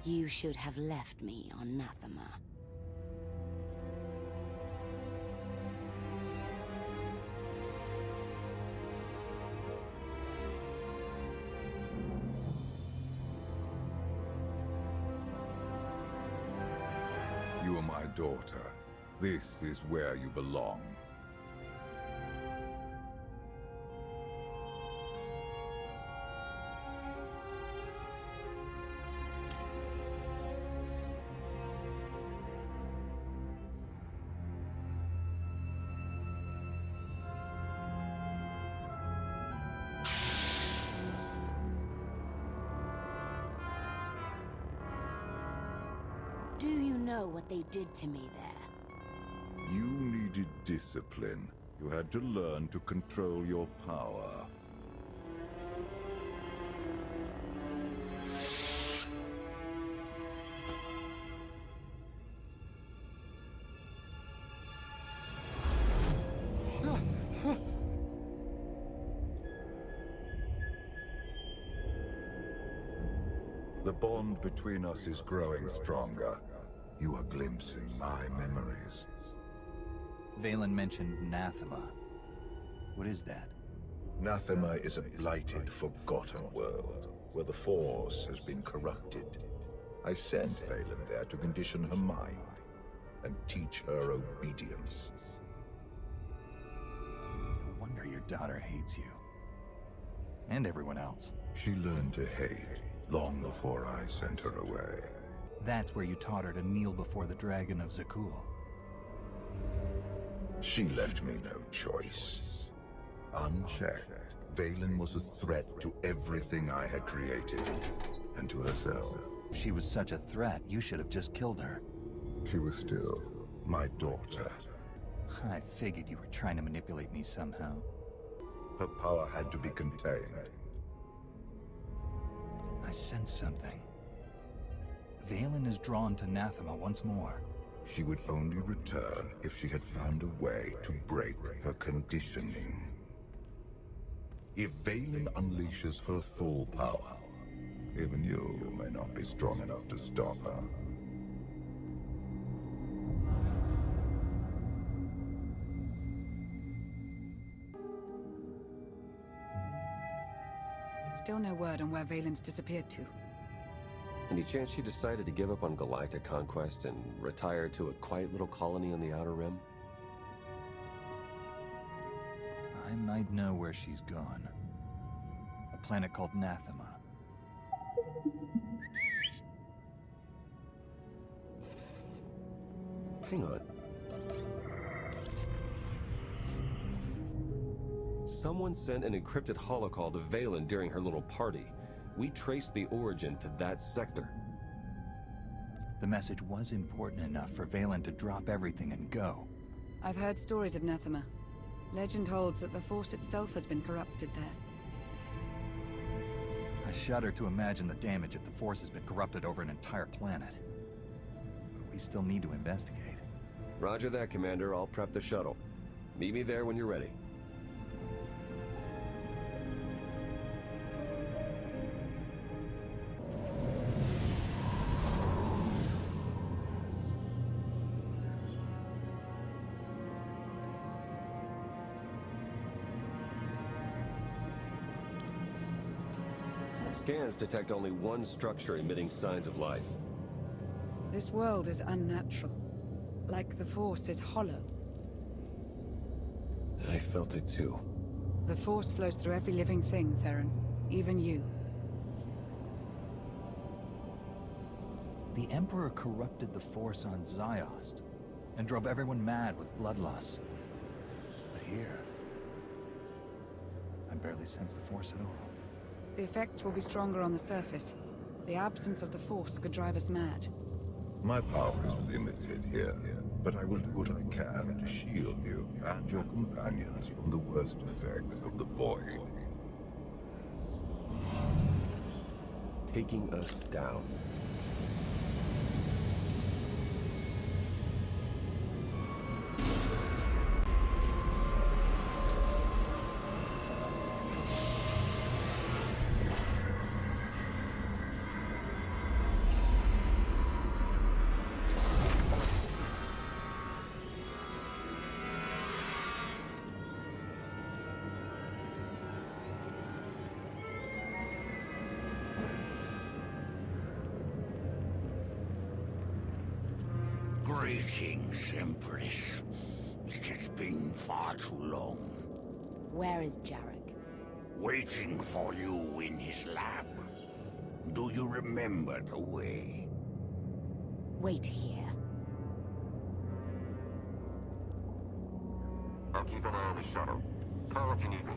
You should have left me on Nathema. You are my daughter. This is where you belong. Do you know what they did to me there? You needed discipline. You had to learn to control your power. The bond between us is growing stronger. You are glimpsing my memories. Valen mentioned Nathema. What is that? Nathema is a blighted, forgotten world, where the Force has been corrupted. I sent Valen there to condition her mind, and teach her obedience. No wonder your daughter hates you. And everyone else. She learned to hate long before I sent her away. That's where you taught her to kneel before the Dragon of Zakul. She left me no choice. Unchecked, Valen was a threat to everything I had created, and to herself. If she was such a threat, you should have just killed her. She was still my daughter. I figured you were trying to manipulate me somehow. Her power had to be contained. I sense something. Valen is drawn to Nathema once more. She would only return if she had found a way to break her conditioning. If Valen unleashes her full power, even you may not be strong enough to stop her. Still no word on where Valen's disappeared to. Any chance she decided to give up on galactic conquest and retire to a quiet little colony on the Outer Rim? I might know where she's gone. A planet called Nathema. Hang on. Someone sent an encrypted holocall to Valen during her little party. We traced the origin to that sector. The message was important enough for Valen to drop everything and go. I've heard stories of Nathema. Legend holds that the Force itself has been corrupted there. I shudder to imagine the damage if the Force has been corrupted over an entire planet. But we still need to investigate. Roger that, Commander. I'll prep the shuttle. Meet me there when you're ready. Scans detect only one structure emitting signs of life. This world is unnatural. Like the Force is hollow. I felt it too. The Force flows through every living thing, Theron. Even you. The Emperor corrupted the Force on Ziost, and drove everyone mad with bloodlust. But here, I barely sense the Force at all. The effects will be stronger on the surface. The absence of the Force could drive us mad. My power is limited here, but I will do what I can to shield you and your companions from the worst effects of the Void. Taking us down. Greetings, Empress. It has been far too long. Where is Jarek? Waiting for you in his lab. Do you remember the way? Wait here. I'll keep an eye on the shuttle. Call if you need me.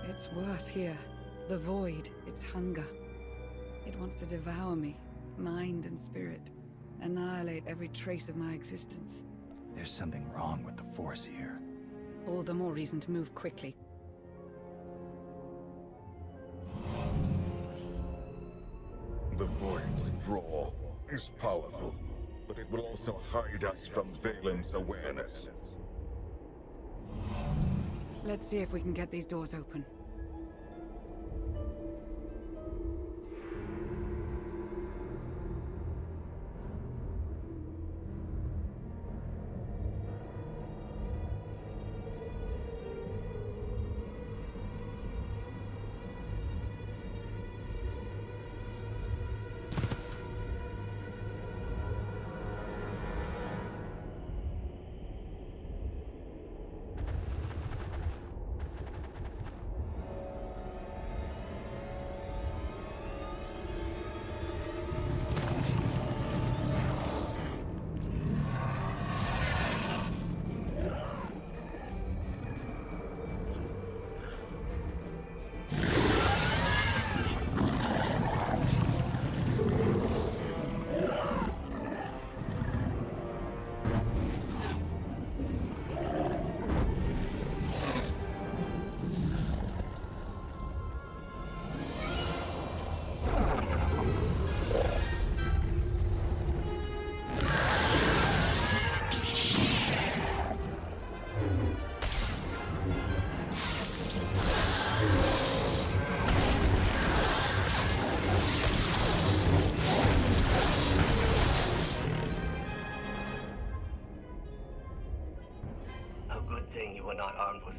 It's worse here. The void, its hunger. It wants to devour me, mind and spirit. Annihilate every trace of my existence. There's something wrong with the Force here. All the more reason to move quickly. The Void's draw is powerful, but it will also hide us from Valen's awareness. Let's see if we can get these doors open.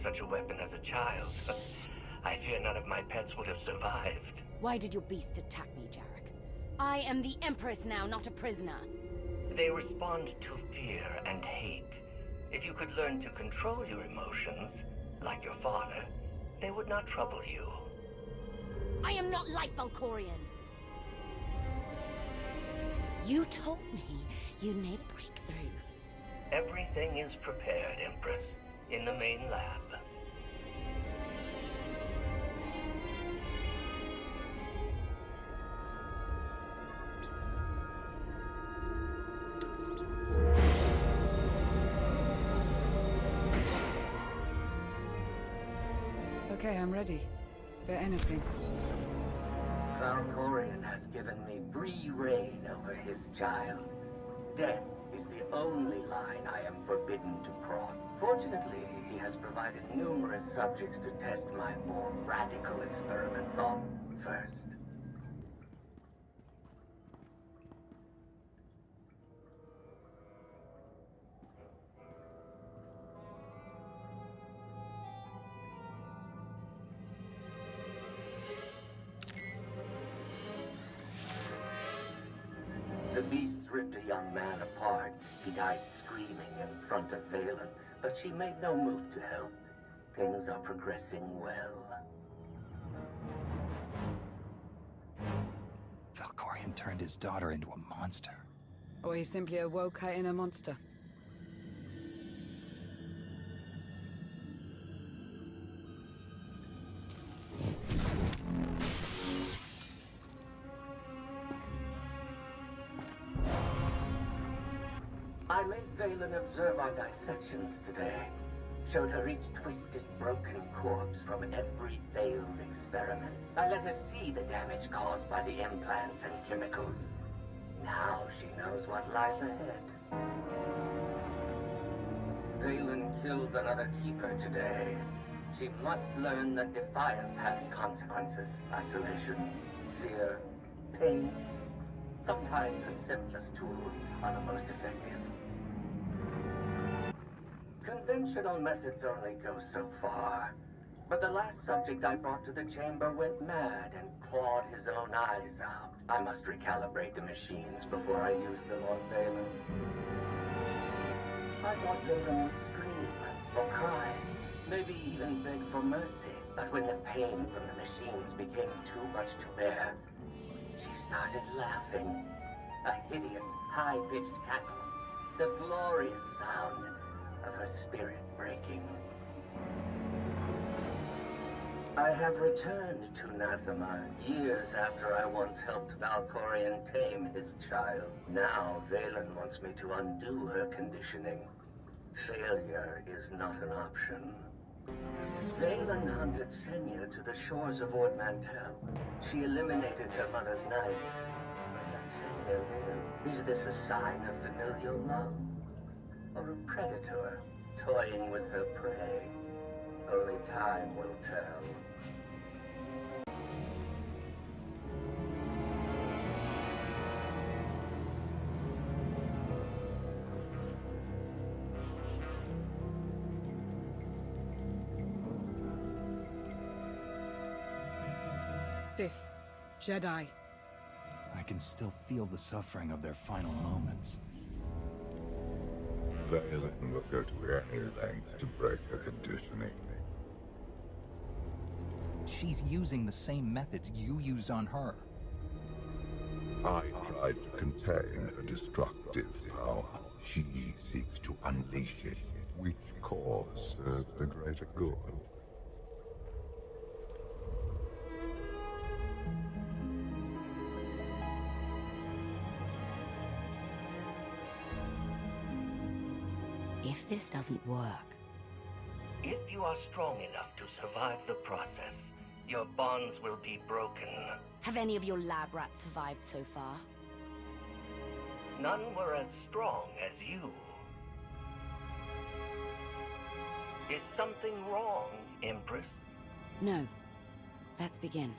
Such a weapon as a child. I fear none of my pets would have survived. Why did your beasts attack me, Jarek? I am the Empress now, not a prisoner. They respond to fear and hate. If you could learn to control your emotions, like your father, they would not trouble you. I am not like Valkorion. You told me you made a breakthrough. Everything is prepared, Empress, in the main lab. Okay, I'm ready. For anything. Valkorion has given me free reign over his child. Death is the only line I am forbidden to cross. Fortunately, he has provided numerous subjects to test my more radical experiments on first. The beasts ripped a young man apart. He died screaming in front of Valen, but she made no move to help. Things are progressing well. Valkorion turned his daughter into a monster. Or he simply awoke her inner monster. I made Valen observe our dissections today. Showed her each twisted, broken corpse from every failed experiment. I let her see the damage caused by the implants and chemicals. Now she knows what lies ahead. Valen killed another keeper today. She must learn that defiance has consequences. Isolation, fear, pain. Sometimes the simplest tools are the most effective. Conventional methods only go so far. But the last subject I brought to the chamber went mad and clawed his own eyes out. I must recalibrate the machines before I use them on Valen. I thought Valen would scream or cry, maybe even beg for mercy. But when the pain from the machines became too much to bear, she started laughing. A hideous, high-pitched cackle. The glorious sound of her spirit breaking. I have returned to Nathema years after I once helped Valkorion tame his child. Now Valen wants me to undo her conditioning. Failure is not an option. Valen hunted Senya to the shores of Ord Mantell. She eliminated her mother's knights. But let Senya live. Is this a sign of familial love? Or a predator toying with her prey? Only time will tell. Sith, Jedi. I can still feel the suffering of their final moments. Valen will go to any length to break her conditioning. She's using the same methods you used on her. I tried to contain her destructive power. She seeks to unleash it. Which cause serves the greater good? If this doesn't work... If you are strong enough to survive the process, your bonds will be broken. Have any of your lab rats survived so far? None were as strong as you. Is something wrong, Empress? No. Let's begin.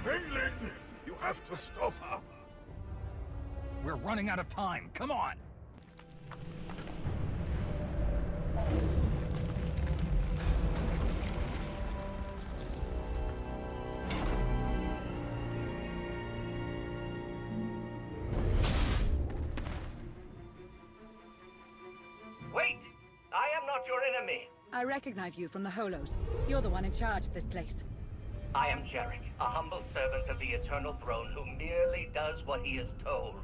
Valen! You have to stop her! We're running out of time. Come on! Wait! I am not your enemy! I recognize you from the Holos. You're the one in charge of this place. I am Jarek, a humble servant of the Eternal Throne who merely does what he is told.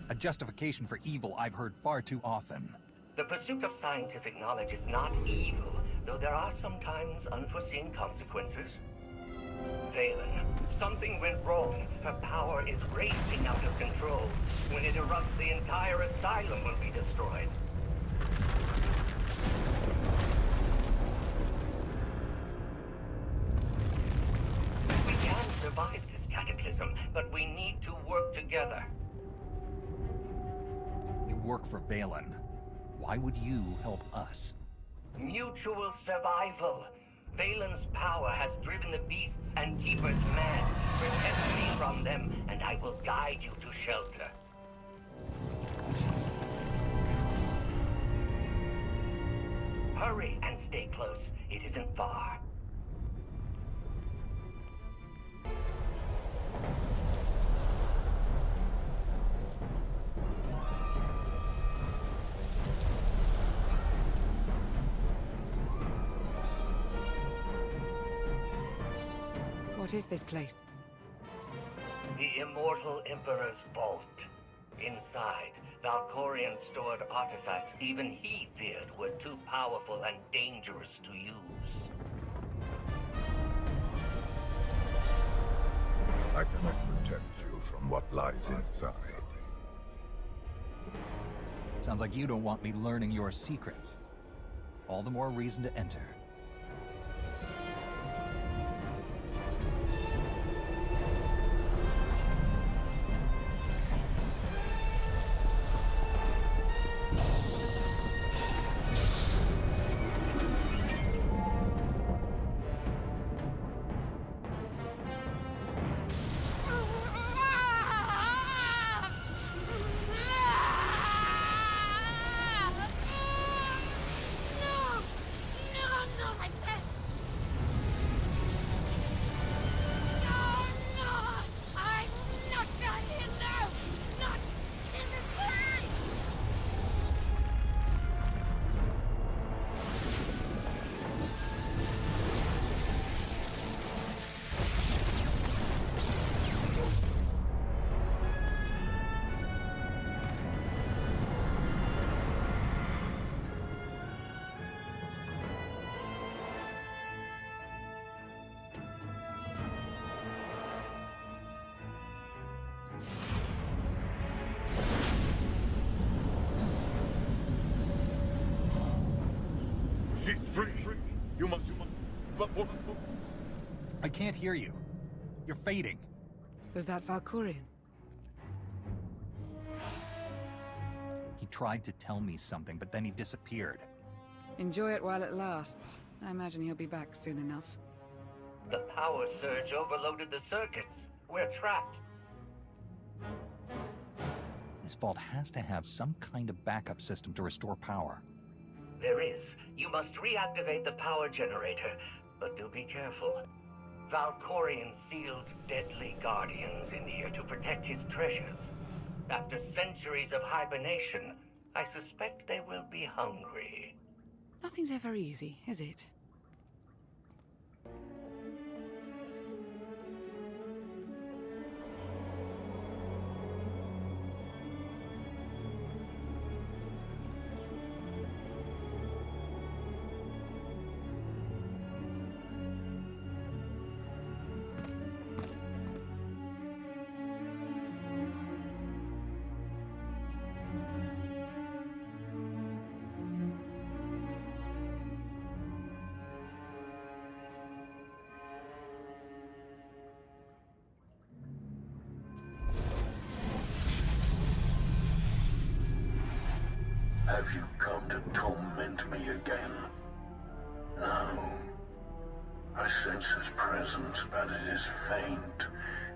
A justification for evil I've heard far too often. The pursuit of scientific knowledge is not evil, though there are sometimes unforeseen consequences. Valen, something went wrong. Her power is racing out of control. When it erupts, the entire asylum will be destroyed. We can survive this cataclysm, but we need to work together. work for Valen. Why would you help us? Mutual survival. Valen's power has driven the beasts and keepers mad. Protect me from them, and I will guide you to shelter. Hurry and stay close. It isn't far. What is this place? The Immortal Emperor's vault. Inside, Valkorion stored artifacts even he feared were too powerful and dangerous to use. I cannot protect you from what lies inside. Sounds like you don't want me learning your secrets. All the more reason to enter. She's free. You must. I can't hear you. You're fading. Was that Valkorion? He tried to tell me something, but then he disappeared. Enjoy it while it lasts. I imagine he'll be back soon enough. The power surge overloaded the circuits. We're trapped. This vault has to have some kind of backup system to restore power. There is. You must reactivate the power generator, but do be careful. Valkorion sealed deadly guardians in here to protect his treasures. After centuries of hibernation, I suspect they will be hungry. Nothing's ever easy, is it? Have you come to torment me again? No. I sense his presence, but it is faint,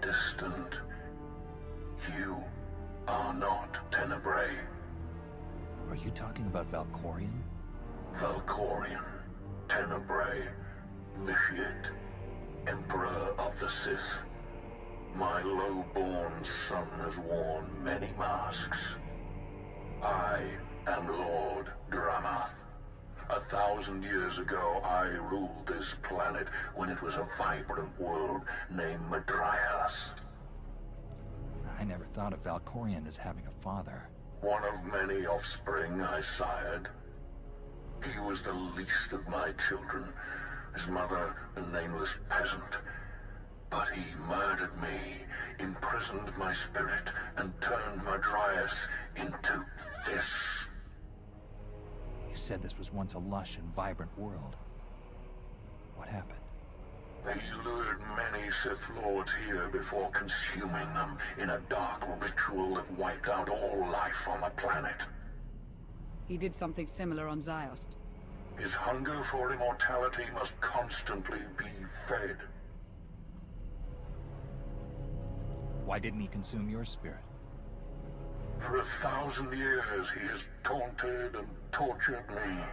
distant. You are not Tenebrae. Are you talking about Valkorion? Valkorion, Tenebrae, Vitiate, Emperor of the Sith. My low-born son has worn many masks. I am Lord Dramath. 1,000 years ago, I ruled this planet when it was a vibrant world named Madrias. I never thought of Valkorion as having a father. One of many offspring I sired. He was the least of my children, his mother a nameless peasant. But he murdered me, imprisoned my spirit, and turned Madrias into this. You said this was once a lush and vibrant world. What happened? He lured many Sith Lords here before consuming them in a dark ritual that wiped out all life on the planet. He did something similar on Ziost. His hunger for immortality must constantly be fed. Why didn't he consume your spirit? For 1,000 years he has taunted and tortured me.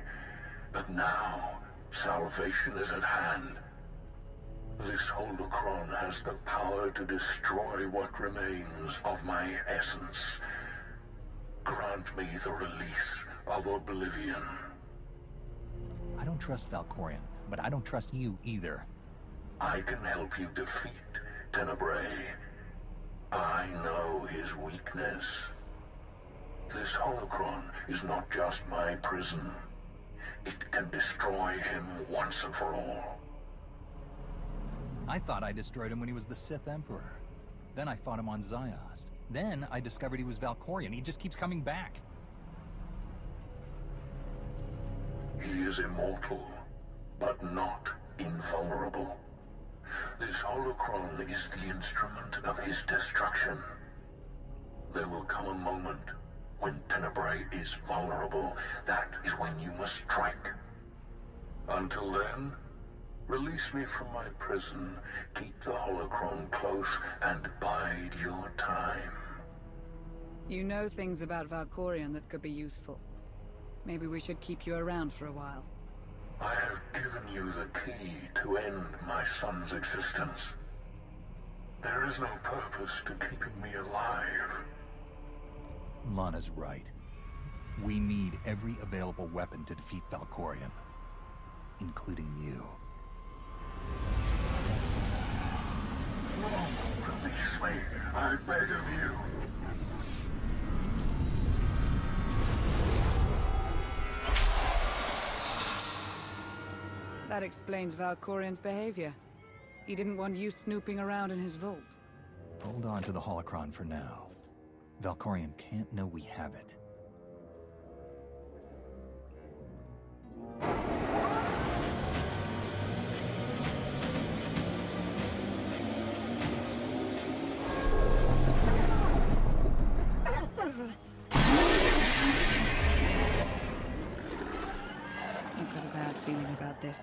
But now, salvation is at hand. This holocron has the power to destroy what remains of my essence. Grant me the release of oblivion. I don't trust Valkorion, but I don't trust you either. I can help you defeat Tenebrae. I know his weakness. This holocron is not just my prison. It can destroy him once and for all. I thought I destroyed him when he was the Sith Emperor. Then I fought him on Ziost. Then I discovered he was Valkorion. He just keeps coming back. He is immortal, but not invulnerable. This holocron is the instrument of his destruction. There will come a moment when Tenebrae is vulnerable. That is when you must strike. Until then, release me from my prison, keep the holocron close, and bide your time. You know things about Valkorion that could be useful. Maybe we should keep you around for a while. I have given you the key to end my son's existence. There is no purpose to keeping me alive. Lana's right. We need every available weapon to defeat Valkorion, including you. No, release me, I beg of you. That explains Valkorion's behavior. He didn't want you snooping around in his vault. Hold on to the holocron for now. Valkorion can't know we have it. I've got a bad feeling about this.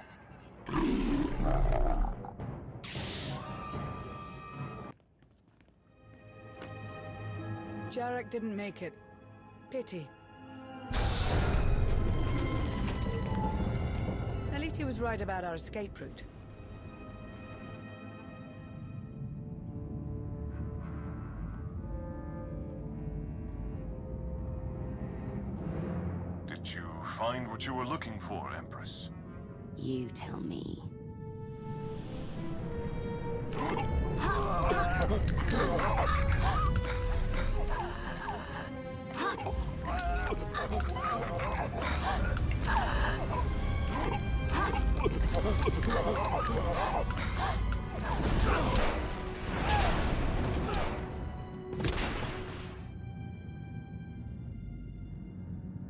Jarek didn't make it. Pity. At least he was right about our escape route. Did you find what you were looking for, Empress? You tell me.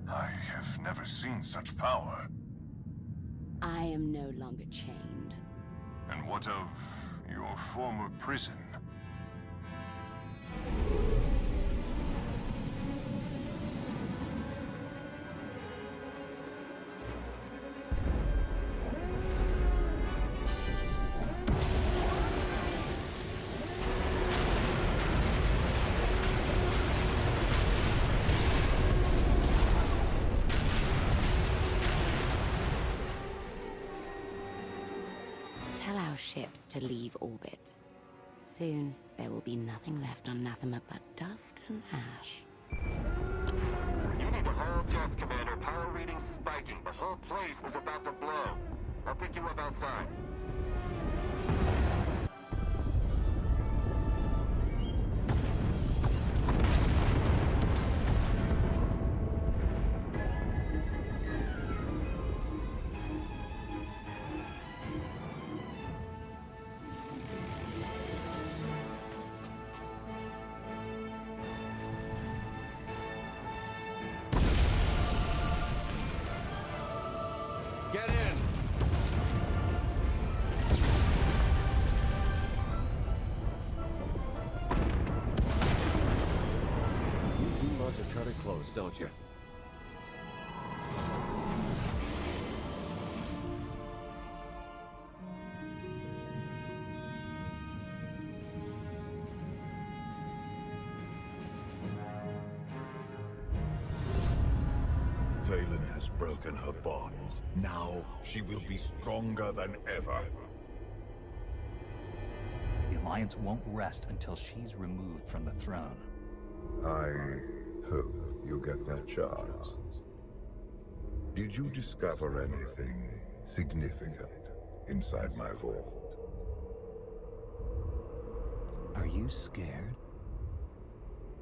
I have never seen such power. I am no longer chained. And what of your former prison? Tell our ships to leave orbit. Soon, there will be nothing left on Nathema but dust and ash. You need to haul jets, Commander. Power readings spiking. The whole place is about to blow. I'll pick you up outside. Get in! You do love to cut it close, don't you? bonds. Now she will be stronger than ever. The Alliance won't rest until she's removed from the throne. I hope you get that chance. Did you discover anything significant inside my vault? Are you scared?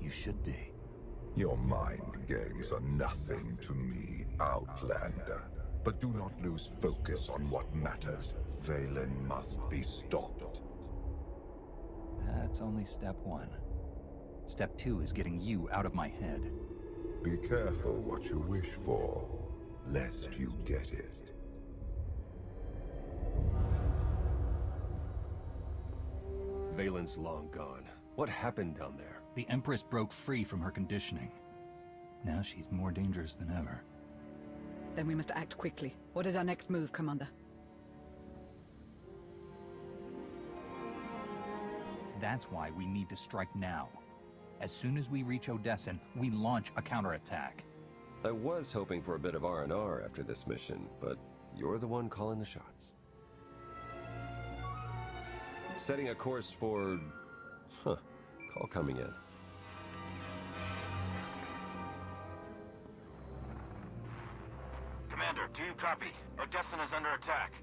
You should be. Your mind games are nothing to me, Outlander. But do not lose focus on what matters. Valen must be stopped. That's only step one. Step two is getting you out of my head. Be careful what you wish for, lest you get it. Valen's long gone. What happened down there? The Empress broke free from her conditioning. Now she's more dangerous than ever. Then we must act quickly. What is our next move, Commander? That's why we need to strike now. As soon as we reach Odessen, we launch a counterattack. I was hoping for a bit of R&R after this mission, but you're the one calling the shots. Setting a course for... Call coming in. Commander, do you copy? Odessen is under attack.